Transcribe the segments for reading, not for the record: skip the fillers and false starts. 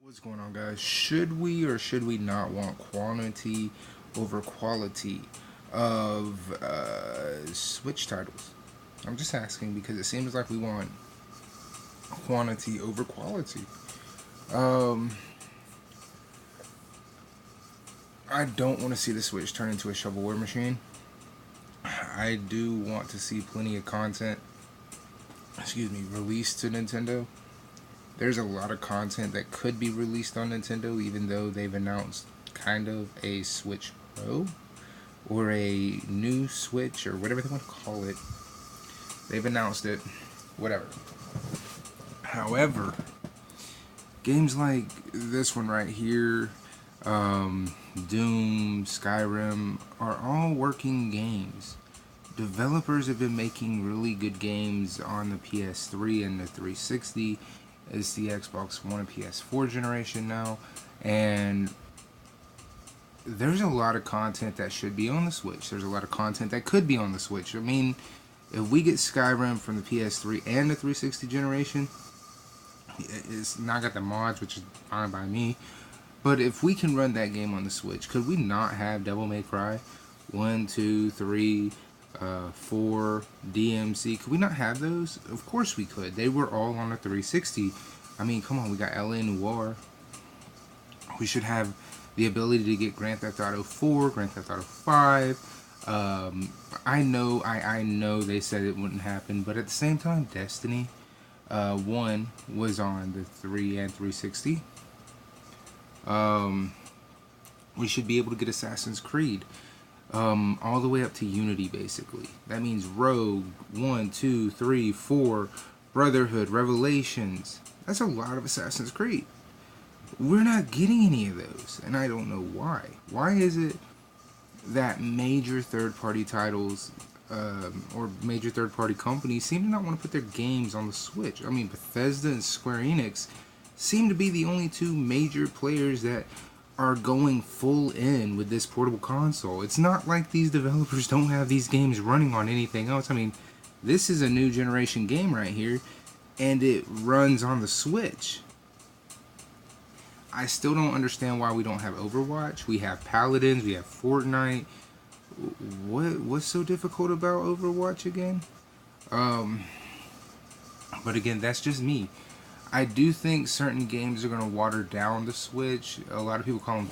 What's going on, guys? Should we or should we not want quantity over quality of Switch titles? I'm just asking because it seems like we want quantity over quality. Um, I don't want to see the Switch turn into a shovelware machine. I do want to see plenty of content, released to Nintendo. There's a lot of content that could be released on Nintendo, even though they've announced kind of a Switch Pro or a new Switch or whatever they want to call it. They've announced it, whatever. However, games like this one right here, Doom, Skyrim, are all working games. Developers have been making really good games on the PS3 and the 360. It's the Xbox One and PS4 generation now, and there's a lot of content that should be on the Switch. There's a lot of content that could be on the Switch. I mean, if we get Skyrim from the PS3 and the 360 generation, it's not got the mods, which is fine by me. But if we can run that game on the Switch, could we not have Devil May Cry 1, 2, 3, 4, DMC? Could we not have those? Of course we could. They were all on the 360. I mean, come on, we got LA Noire. We should have the ability to get Grand Theft Auto 4, Grand Theft Auto 5. I know they said it wouldn't happen, but at the same time, Destiny 1 was on the 3 and 360. We should be able to get Assassin's Creed all the way up to Unity, basically. That means Rogue, 1, 2, 3, 4, Brotherhood, Revelations. That's a lot of Assassin's Creed. We're not getting any of those, and I don't know why. Why is it that major third-party titles or major third-party companies seem to not want to put their games on the Switch? I mean, Bethesda and Square Enix seem to be the only two major players that are going full in with this portable console. It's not like these developers don't have these games running on anything else. I mean, this is a new generation game right here, and it runs on the Switch. I still don't understand why we don't have Overwatch. We have Paladins, we have Fortnite. What's so difficult about Overwatch again? But again, that's just me. I do think certain games are going to water down the Switch. A lot of people call them.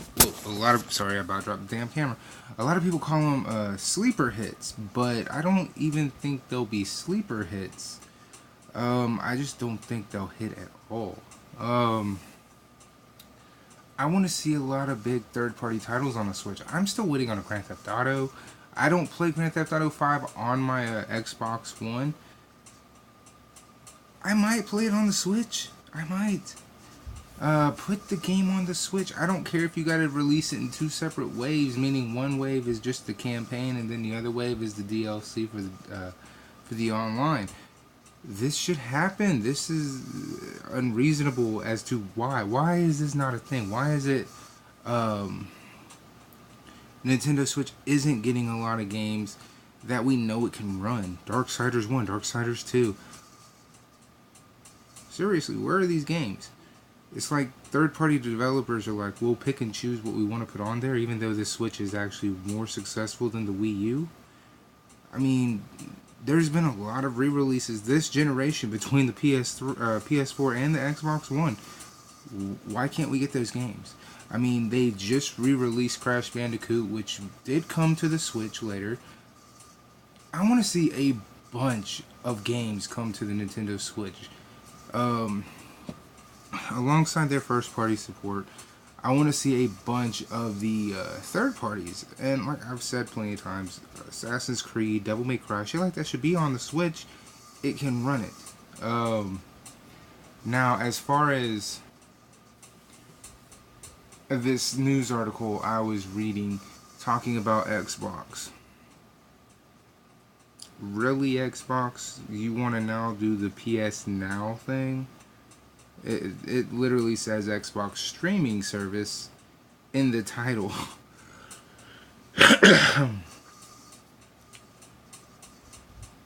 Sorry, I about to drop the damn camera. A lot of people call them sleeper hits, but I don't even think they'll be sleeper hits. I just don't think they'll hit at all. I want to see a lot of big third-party titles on the Switch. I'm still waiting on a Grand Theft Auto. I don't play Grand Theft Auto 5 on my Xbox One. I might play it on the Switch. I might. Put the game on the Switch. I don't care if you gotta release it in two separate waves, meaning one wave is just the campaign and then the other wave is the DLC for the online. This should happen. This is unreasonable as to why. Why is this not a thing? Why is it Nintendo Switch isn't getting a lot of games that we know it can run? Darksiders 1, Darksiders 2. Seriously, where are these games? It's like third-party developers are like, we'll pick and choose what we want to put on there, even though the Switch is actually more successful than the Wii U. I mean, there's been a lot of re-releases this generation between the PS4 and the Xbox One. Why can't we get those games? I mean, they just re-released Crash Bandicoot, which did come to the Switch later. I want to see a bunch of games come to the Nintendo Switch. Alongside their first party support, I want to see a bunch of the third parties. And like I've said plenty of times, Assassin's Creed, Devil May Cry, shit like that should be on the Switch. It can run it. Now, as far as this news article I was reading talking about Xbox. Really, Xbox? You want to now do the PS Now thing? It literally says Xbox streaming service in the title.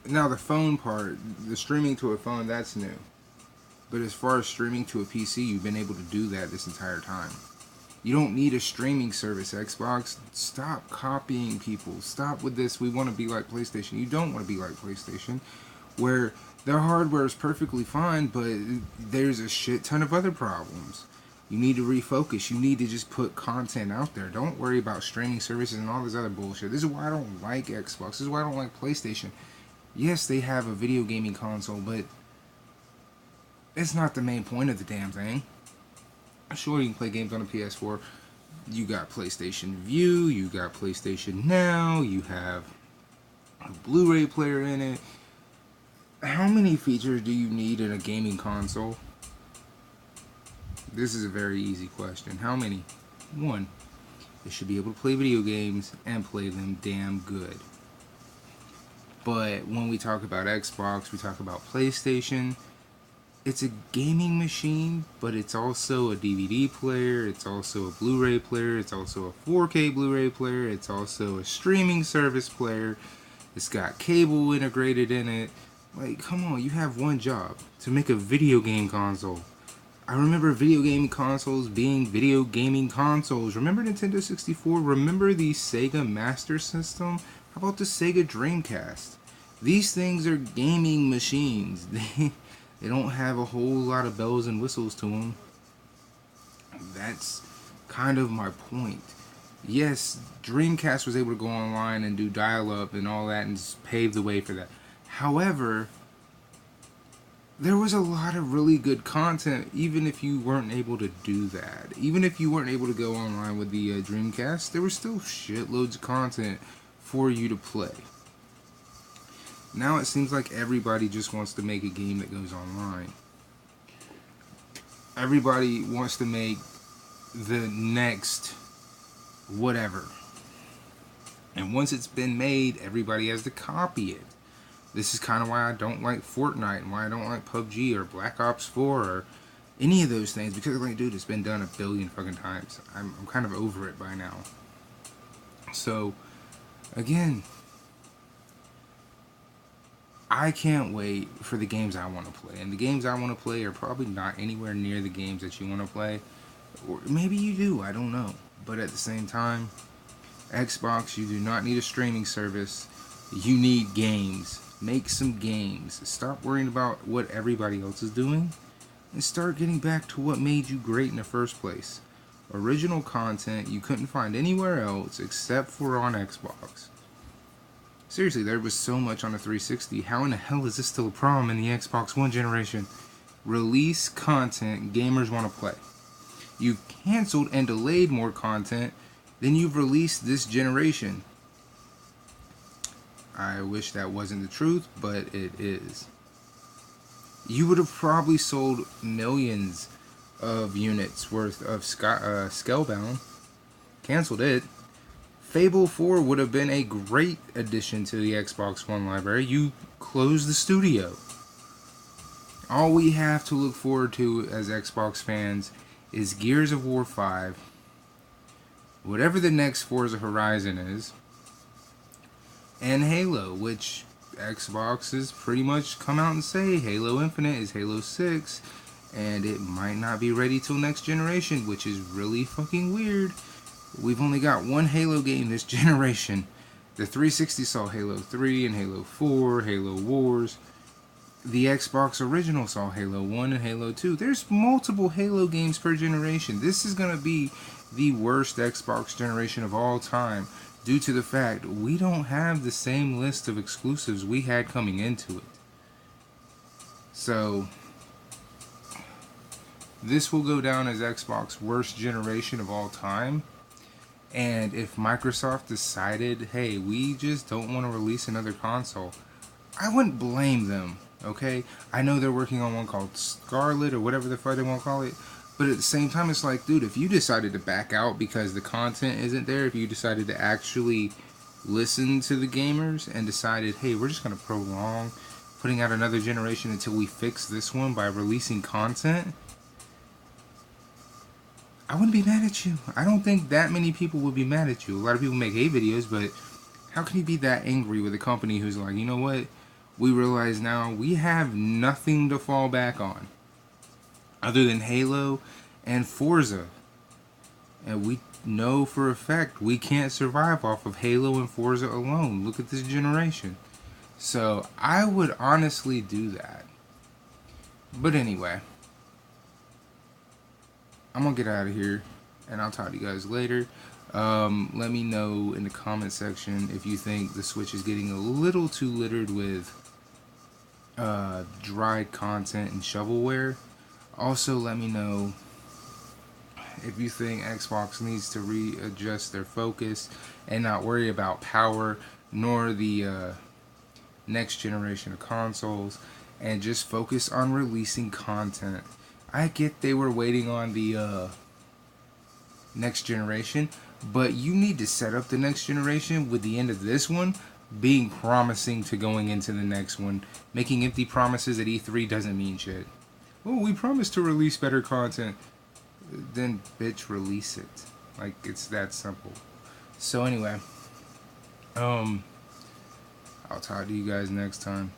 Now the phone part, the streaming to a phone, that's new. But as far as streaming to a PC, you've been able to do that this entire time. You don't need a streaming service, Xbox. Stop copying people. Stop with this, we want to be like PlayStation. You don't want to be like PlayStation, where their hardware is perfectly fine, but there's a shit ton of other problems. You need to refocus. You need to just put content out there. Don't worry about streaming services and all this other bullshit. This is why I don't like Xbox. This is why I don't like PlayStation. Yes, they have a video gaming console, but it's not the main point of the damn thing. Sure, you can play games on a PS4. You got PlayStation View, you got PlayStation Now, you have a Blu-ray player in it. How many features do you need in a gaming console? This is a very easy question. How many? One. It should be able to play video games and play them damn good. But when we talk about Xbox, we talk about PlayStation. It's a gaming machine, but it's also a DVD player, it's also a Blu-ray player, it's also a 4K Blu-ray player, it's also a streaming service player, it's got cable integrated in it. Like, come on, you have one job, to make a video game console. I remember video gaming consoles being video gaming consoles. Remember Nintendo 64? Remember the Sega Master System? How about the Sega Dreamcast? These things are gaming machines. They don't have a whole lot of bells and whistles to them. That's kind of my point. Yes, Dreamcast was able to go online and do dial-up and all that and just pave the way for that. However, there was a lot of really good content even if you weren't able to do that. Even if you weren't able to go online with the Dreamcast, there was still shitloads of content for you to play. Now it seems like everybody just wants to make a game that goes online. Everybody wants to make the next whatever. And once it's been made, everybody has to copy it. This is kind of why I don't like Fortnite and why I don't like PUBG or Black Ops 4 or any of those things. Because, like, dude, it's been done 1 billion fucking times. I'm kind of over it by now. So, again, I can't wait for the games I want to play. And the games I want to play are probably not anywhere near the games that you want to play. Or maybe you do, I don't know. But at the same time, Xbox, you do not need a streaming service. You need games. Make some games. Stop worrying about what everybody else is doing. And start getting back to what made you great in the first place. Original content you couldn't find anywhere else except for on Xbox. Seriously, there was so much on the 360. How in the hell is this still a problem in the Xbox One generation? Release content gamers want to play. You've canceled and delayed more content than you've released this generation. I wish that wasn't the truth, but it is. You would have probably sold millions of units worth of Scalebound. Canceled it. Fable 4 would have been a great addition to the Xbox One library. You closed the studio. All we have to look forward to as Xbox fans is Gears of War 5, whatever the next Forza Horizon is, and Halo, which Xbox has pretty much come out and say Halo Infinite is Halo 6, and it might not be ready till next generation, which is really fucking weird. We've only got one Halo game this generation. The 360 saw Halo 3 and Halo 4, Halo Wars. The Xbox original saw Halo 1 and Halo 2. There's multiple Halo games per generation. This is going to be the worst Xbox generation of all time due to the fact we don't have the same list of exclusives we had coming into it. So, this will go down as Xbox's worst generation of all time. And if Microsoft decided, hey, we just don't want to release another console, I wouldn't blame them, okay? I know they're working on one called Scarlet or whatever the fuck they want to call it, but at the same time, it's like, dude, if you decided to back out because the content isn't there, if you decided to actually listen to the gamers and decided, hey, we're just going to prolong putting out another generation until we fix this one by releasing content, I wouldn't be mad at you. I don't think that many people would be mad at you. A lot of people make hate videos, but how can you be that angry with a company who's like, you know what? We realize now we have nothing to fall back on. other than Halo and Forza. And we know for a fact we can't survive off of Halo and Forza alone. Look at this generation. So I would honestly do that. But anyway, I'm gonna get out of here, and I'll talk to you guys later. Let me know in the comment section if you think the Switch is getting a little too littered with dried content and shovelware. Also, let me know if you think Xbox needs to readjust their focus and not worry about power nor the next generation of consoles and just focus on releasing content. I get they were waiting on the next generation, but you need to set up the next generation with the end of this one being promising to going into the next one. Making empty promises at E3 doesn't mean shit. Oh, we promised to release better content. Then, bitch, release it. Like, it's that simple. So, anyway, I'll talk to you guys next time.